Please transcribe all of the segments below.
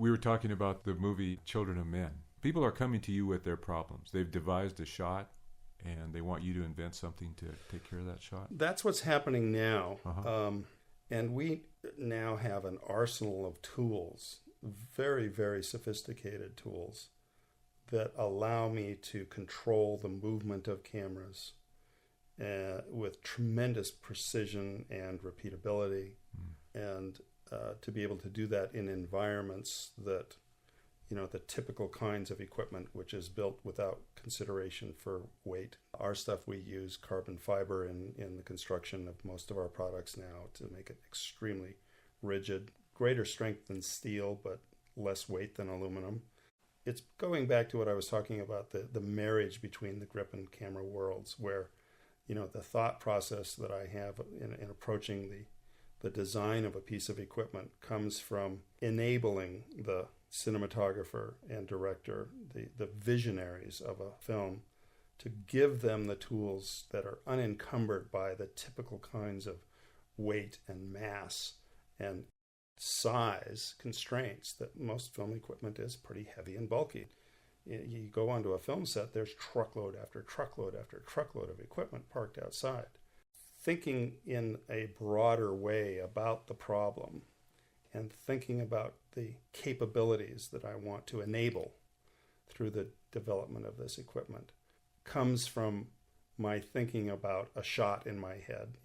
We were talking about the movie Children of Men. People are coming to you with their problems. They've devised a shot, and they want you to invent something to take care of that shot. That's what's happening now. Uh-huh. And we now have an arsenal of tools, very, very sophisticated tools, that allow me to control the movement of cameras with tremendous precision and repeatability, and to be able to do that in environments that, the typical kinds of equipment which is built without consideration for weight. Our stuff, we use carbon fiber in the construction of most of our products now to make it extremely rigid, greater strength than steel, but less weight than aluminum. It's going back to what I was talking about, the marriage between the grip and camera worlds, where, the thought process that I have in approaching the design of a piece of equipment comes from enabling the cinematographer and director, the visionaries of a film, to give them the tools that are unencumbered by the typical kinds of weight and mass and size constraints that most film equipment is pretty heavy and bulky. You go onto a film set, there's truckload after truckload after truckload of equipment parked outside. Thinking in a broader way about the problem and thinking about the capabilities that I want to enable through the development of this equipment comes from my thinking about a shot in my head.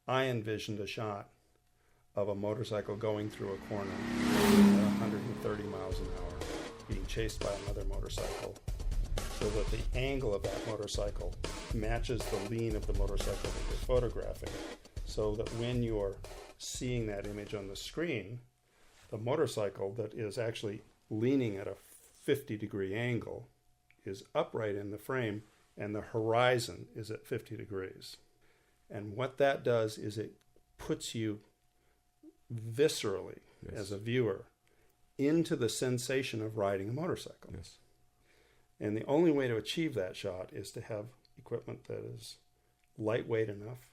I envisioned a shot of a motorcycle going through a corner at 130 miles an hour, being chased by another motorcycle, so that the angle of that motorcycle matches the lean of the motorcycle that you're photographing, so that when you're seeing that image on the screen, the motorcycle that is actually leaning at a 50-degree angle is upright in the frame, and the horizon is at 50 degrees. And what that does is it puts you viscerally, yes, as a viewer, into the sensation of riding a motorcycle. Yes. And the only way to achieve that shot is to have equipment that is lightweight enough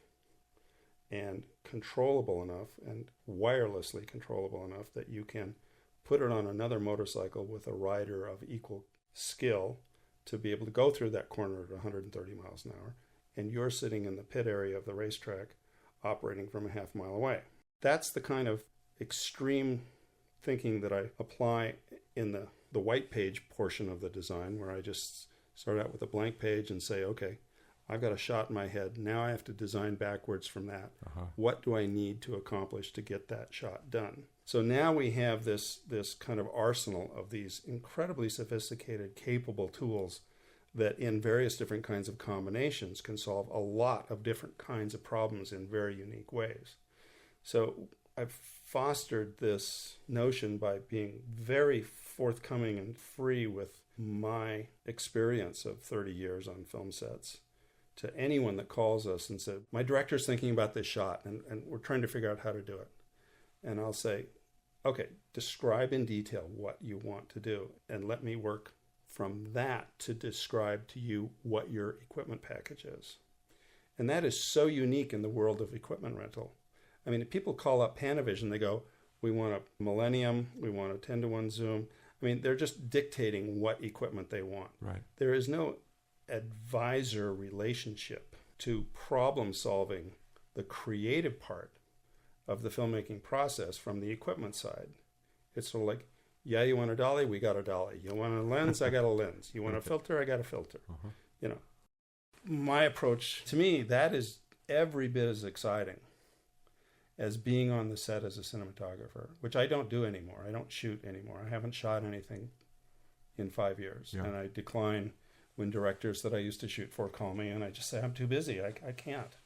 and controllable enough and wirelessly controllable enough that you can put it on another motorcycle with a rider of equal skill to be able to go through that corner at 130 miles an hour, and you're sitting in the pit area of the racetrack operating from a half mile away. That's the kind of extreme thinking that I apply in the white page portion of the design, where I just start out with a blank page and say, okay, I've got a shot in my head. Now I have to design backwards from that. Uh-huh. What do I need to accomplish to get that shot done? So now we have this kind of arsenal of these incredibly sophisticated, capable tools that in various different kinds of combinations can solve a lot of different kinds of problems in very unique ways. So I've fostered this notion by being very forthcoming and free with my experience of 30 years on film sets to anyone that calls us and said, my director's thinking about this shot and we're trying to figure out how to do it. And I'll say, okay, describe in detail what you want to do and let me work from that to describe to you what your equipment package is. And that is so unique in the world of equipment rental. I mean, if people call up Panavision, they go, we want a Millennium, we want a 10-to-1 zoom. I mean, they're just dictating what equipment they want. Right. There is no advisor relationship to problem solving the creative part of the filmmaking process from the equipment side. It's sort of like, yeah, you want a dolly? We got a dolly. You want a lens? I got a lens. You want a filter? I got a filter. Uh-huh. My approach, to me, that is every bit as exciting as being on the set as a cinematographer, which I don't do anymore. I don't shoot anymore. I haven't shot anything in 5 years. Yeah. And I decline when directors that I used to shoot for call me, and I just say, I'm too busy. I can't.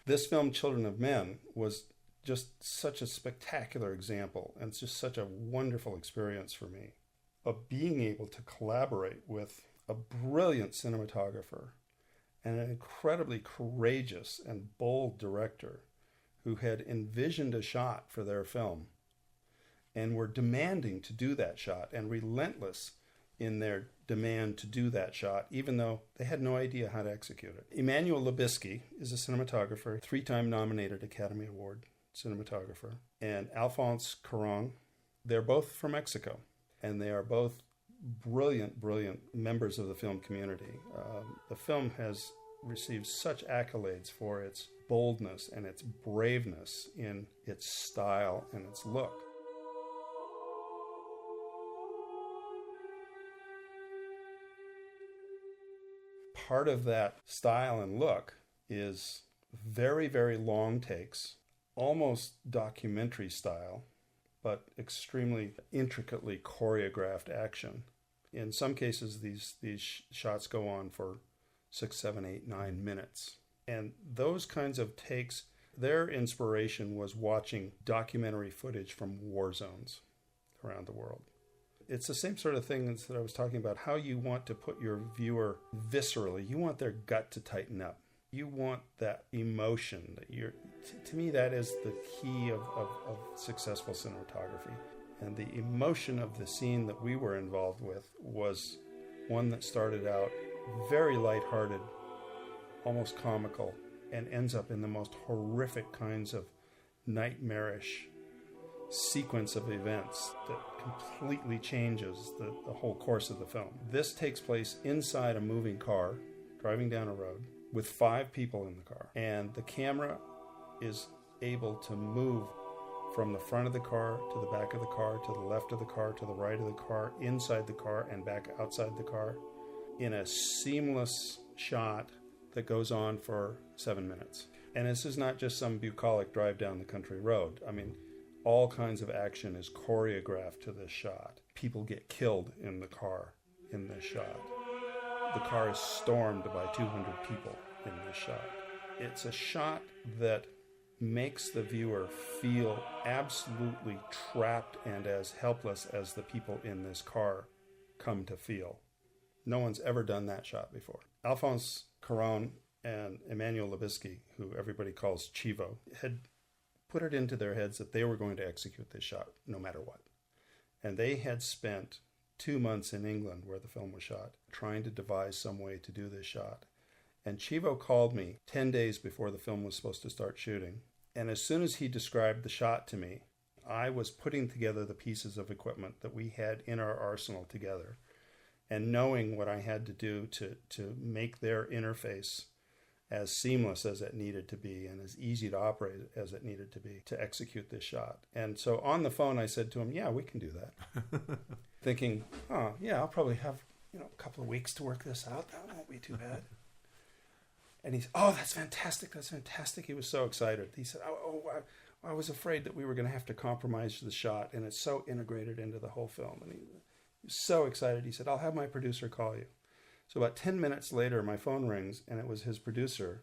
This film, Children of Men, was just such a spectacular example, and it's just such a wonderful experience for me of being able to collaborate with a brilliant cinematographer and an incredibly courageous and bold director who had envisioned a shot for their film and were demanding to do that shot and relentless in their demand to do that shot, even though they had no idea how to execute it. Emmanuel Lubisky is a cinematographer, 3-time nominated Academy Award cinematographer, and Alphonse Cuarón They're both from Mexico, and they are both brilliant, brilliant members of the film community. The film has received such accolades for its boldness and its braveness in its style and its look. Part of that style and look is very, very long takes, almost documentary style, but extremely intricately choreographed action. In some cases, these shots go on for 6, 7, 8, 9 minutes. And those kinds of takes, their inspiration was watching documentary footage from war zones around the world. It's the same sort of thing that I was talking about, how you want to put your viewer viscerally. You want their gut to tighten up. You want that emotion. To me, that is the key of successful cinematography. And the emotion of the scene that we were involved with was one that started out very lighthearted, almost comical, and ends up in the most horrific kinds of nightmarish sequence of events that completely changes the whole course of the film. This takes place inside a moving car, driving down a road, with 5 people in the car. And the camera is able to move from the front of the car to the back of the car, to the left of the car, to the right of the car, inside the car, and back outside the car, in a seamless shot that goes on for 7 minutes. And this is not just some bucolic drive down the country road. I mean, all kinds of action is choreographed to this shot. People get killed in the car in this shot. The car is stormed by 200 people in this shot. It's a shot that makes the viewer feel absolutely trapped and as helpless as the people in this car come to feel. No one's ever done that shot before. Alphonse Cuarón and Emmanuel Lubisky, who everybody calls Chivo, had put it into their heads that they were going to execute this shot no matter what. And they had spent 2 months in England, where the film was shot, trying to devise some way to do this shot. And Chivo called me 10 days before the film was supposed to start shooting. And as soon as he described the shot to me, I was putting together the pieces of equipment that we had in our arsenal together, and knowing what I had to do to make their interface as seamless as it needed to be and as easy to operate as it needed to be to execute this shot. And so on the phone, I said to him, yeah, we can do that. Thinking, oh, yeah, I'll probably have a couple of weeks to work this out. That won't be too bad. And he said, oh, that's fantastic. That's fantastic. He was so excited. He said, I was afraid that we were going to have to compromise the shot, and it's so integrated into the whole film. And he was so excited. He said, I'll have my producer call you. So about 10 minutes later, my phone rings, and it was his producer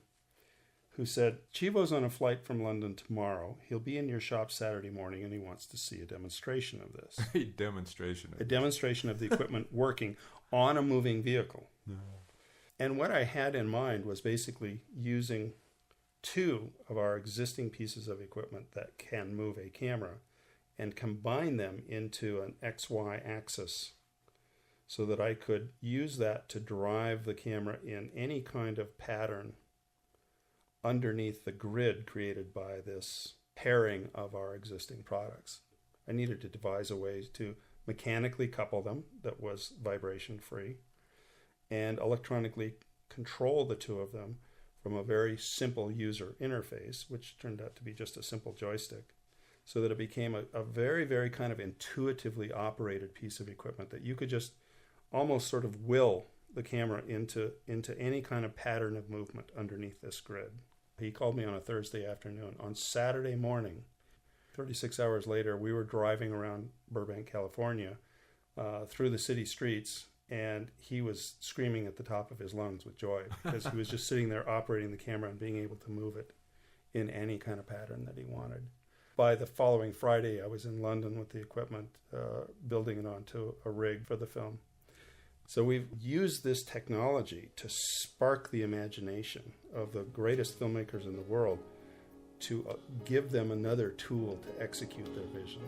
who said, Chivo's on a flight from London tomorrow. He'll be in your shop Saturday morning, and he wants to see a demonstration of this. A demonstration. A demonstration of the equipment working on a moving vehicle. No. And what I had in mind was basically using 2 of our existing pieces of equipment that can move a camera and combine them into an XY axis, so that I could use that to drive the camera in any kind of pattern underneath the grid created by this pairing of our existing products. I needed to devise a way to mechanically couple them that was vibration free and electronically control the 2 of them from a very simple user interface, which turned out to be just a simple joystick, so that it became a very, very kind of intuitively operated piece of equipment that you could just almost sort of will the camera into any kind of pattern of movement underneath this grid. He called me on a Thursday afternoon. On Saturday morning, 36 hours later, we were driving around Burbank, California, through the city streets, and he was screaming at the top of his lungs with joy because he was just sitting there operating the camera and being able to move it in any kind of pattern that he wanted. By the following Friday, I was in London with the equipment, building it onto a rig for the film. So we've used this technology to spark the imagination of the greatest filmmakers in the world, to give them another tool to execute their vision.